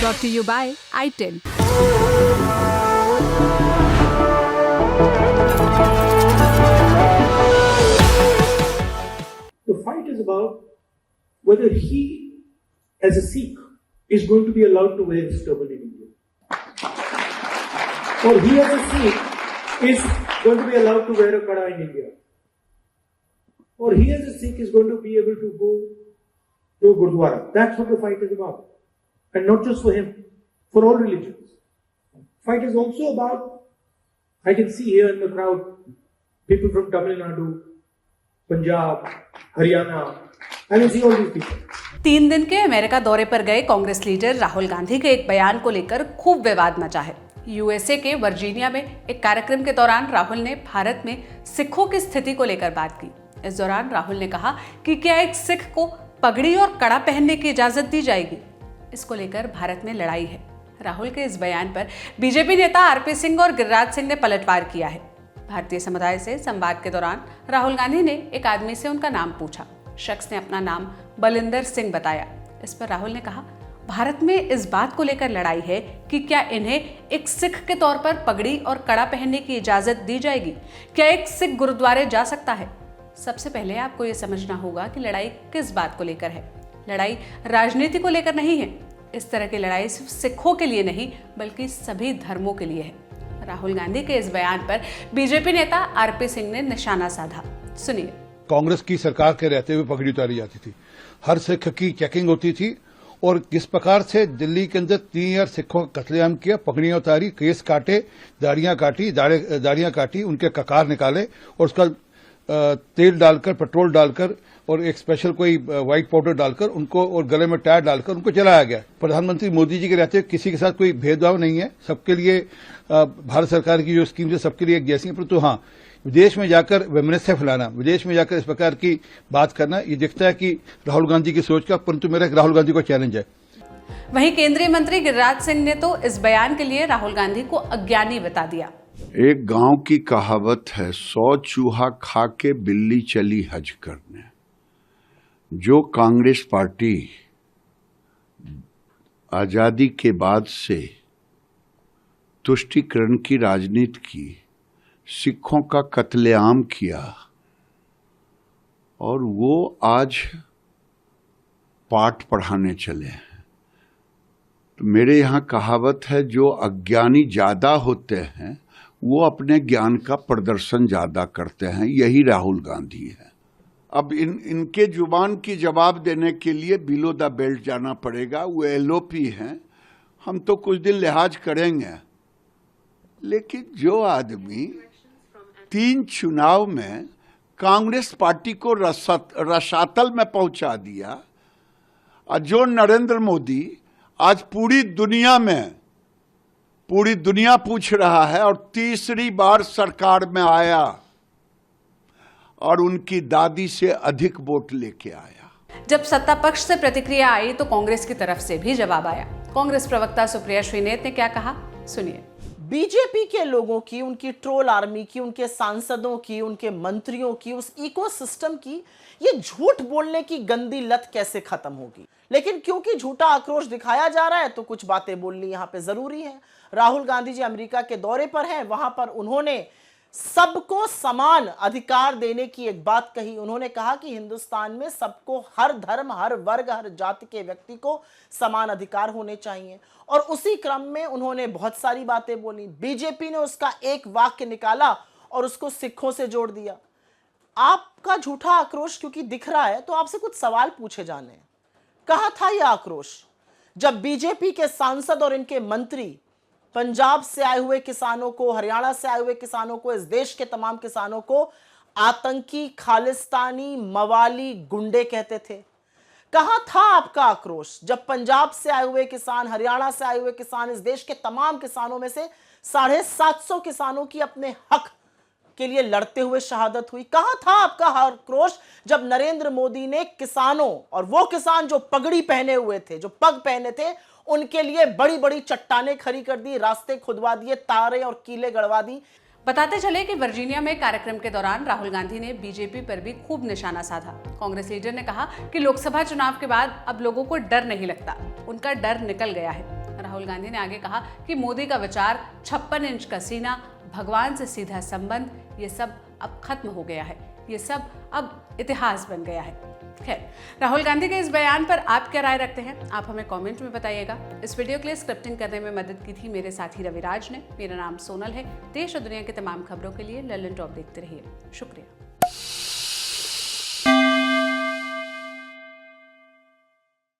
Brought to you by i10. The fight is about whether he, as a Sikh, is going to be allowed to wear his turban in India. Or he, as a Sikh, is going to be allowed to wear a kada in India. Or he, as a Sikh, is going to be able to go to Gurdwara. That's what the fight is about. And not just for him, for all religions. Fight is also about, I can see here in the crowd, people from Tamil Nadu, Punjab, Haryana. I can see all these people. 3 दिन के America दौरे पर गए Congress leader Rahul Gandhi के एक बयान को लेकर खूब विवाद मचा है। यूएसए के वर्जीनिया में एक कार्यक्रम के दौरान राहुल ने भारत में सिखों की स्थिति को लेकर बात की। इस दौरान राहुल ने कहा कि क्या एक सिख को पगड़ी और कड़ा पहनने की इजाजत दी जाएगी। इसको लेकर भारत में लड़ाई है। राहुल के इस बयान पर बीजेपी नेता आरपी सिंह और गिरिराज सिंह ने पलटवार किया है। भारतीय समुदाय से संवाद के दौरान राहुल गांधी ने एक आदमी से उनका नाम पूछा। शख्स ने अपना नाम बलिंदर सिंह बताया। इस पर राहुल ने कहा, भारत में इस बात को लेकर लड़ाई है कि क्या इन्हें एक सिख के तौर पर पगड़ी और कड़ा पहनने की इजाजत दी जाएगी। क्या एक सिख गुरुद्वारे जा सकता है? सबसे पहले आपको यह समझना होगा कि लड़ाई किस बात को लेकर है। लड़ाई राजनीति को लेकर नहीं है। इस तरह की लड़ाई सिर्फ सिखों के लिए नहीं बल्कि सभी धर्मों के लिए है। राहुल गांधी के इस बयान पर बीजेपी नेता आरपी सिंह ने निशाना साधा। सुनिए। कांग्रेस की सरकार के रहते हुए पगड़ी उतारी जाती थी, हर सिख की चेकिंग होती थी और किस प्रकार से दिल्ली के अंदर 3000 सिखों का कत्लेआम किया, पगड़ियां उतारी, केस काटे, दाढ़ियां काटी, उनके ककार निकाले और उसका तेल डालकर, पेट्रोल डालकर और एक स्पेशल कोई व्हाइट पाउडर डालकर उनको और गले में टायर डालकर उनको चलाया गया। प्रधानमंत्री मोदी जी के रहते हुए किसी के साथ कोई भेदभाव नहीं है, सबके लिए भारत सरकार की जो स्कीम है सबके लिए एक जैसी है। परंतु हाँ, विदेश में जाकर वैमनस्य फैलाना, विदेश में जाकर इस प्रकार की बात करना, ये दिखता है कि राहुल गांधी की सोच का। परंतु मेरा राहुल गांधी को चैलेंज है। वहीं केंद्रीय मंत्री गिरिराज सिंह ने तो इस बयान के लिए राहुल गांधी को अज्ञानी बता दिया। एक गांव की कहावत है, 100 चूहा खा के बिल्ली चली हज करने। जो कांग्रेस पार्टी आजादी के बाद से तुष्टीकरण की राजनीति की, सिखों का कत्लेआम किया और वो आज पाठ पढ़ाने चले हैं, तो मेरे यहाँ कहावत है, जो अज्ञानी ज्यादा होते हैं वो अपने ज्ञान का प्रदर्शन ज्यादा करते हैं। यही राहुल गांधी है। अब इनके जुबान की जवाब देने के लिए बिलो द बेल्ट जाना पड़ेगा। वो एलओपी हैं, हम तो कुछ दिन लिहाज करेंगे, लेकिन जो आदमी 3 चुनाव में कांग्रेस पार्टी को रसातल में पहुंचा दिया और जो नरेंद्र मोदी आज पूरी दुनिया पूछ रहा है और तीसरी बार सरकार में आया और उनकी दादी से अधिक वोट लेके आया। जब सत्ता पक्ष से प्रतिक्रिया आई तो कांग्रेस की तरफ से भी जवाब आया। कांग्रेस प्रवक्ता सुप्रिया श्रीनेत ने क्या कहा, सुनिए। बीजेपी के लोगों की, उनकी ट्रोल आर्मी की, उनके सांसदों की, उनके मंत्रियों की, उस इकोसिस्टम की ये झूठ बोलने की गंदी लत कैसे खत्म होगी। लेकिन क्योंकि झूठा आक्रोश दिखाया जा रहा है तो कुछ बातें बोलनी यहां पे जरूरी है। राहुल गांधी जी अमेरिका के दौरे पर हैं, वहां पर उन्होंने सबको समान अधिकार देने की एक बात कही। उन्होंने कहा कि हिंदुस्तान में सबको, हर धर्म, हर वर्ग, हर जाति के व्यक्ति को समान अधिकार होने चाहिए और उसी क्रम में उन्होंने बहुत सारी बातें बोली। बीजेपी ने उसका एक वाक्य निकाला और उसको सिखों से जोड़ दिया। आपका झूठा आक्रोश क्योंकि दिख रहा है तो आपसे कुछ सवाल पूछे जाने हैं। कहां था यह आक्रोश जब बीजेपी के सांसद और इनके मंत्री पंजाब से आए हुए किसानों को, हरियाणा से आए हुए किसानों को, इस देश के तमाम किसानों को आतंकी, खालिस्तानी, मवाली, गुंडे कहते थे? कहां था आपका आक्रोश जब पंजाब से आए हुए किसान, हरियाणा से आए हुए किसान, इस देश के तमाम किसानों में से 750 किसानों की अपने हक के लिए लड़ते हुए शहादत हुई? कहां था आपका आक्रोश जब नरेंद्र मोदी ने किसानों, और वो किसान जो पगड़ी पहने हुए थे, जो पग पहने थे, उनके लिए बड़ी बड़ी चट्टानें खड़ी कर दी, रास्ते खुदवा दिए, तारे और कीले गड़वा दी? बताते चले कि वर्जीनिया में कार्यक्रम के दौरान राहुल गांधी ने बीजेपी पर भी खूब निशाना साधा। कांग्रेस लीडर ने कहा कि लोकसभा चुनाव के बाद अब लोगों को डर नहीं लगता, उनका डर निकल गया है। राहुल गांधी ने आगे कहा कि मोदी का विचार 56 इंच का सीना, भगवान से सीधा संबंध, ये सब अब खत्म हो गया है, ये सब अब इतिहास बन गया है। खैर, राहुल गांधी के इस बयान पर आप क्या राय रखते हैं, आप हमें कमेंट में बताइएगा। इस वीडियो के लिए स्क्रिप्टिंग करने में मदद की थी मेरे साथी रविराज ने। मेरा नाम सोनल है। देश और दुनिया की तमाम खबरों के लिए लल्लन टॉप देखते रहिए। शुक्रिया।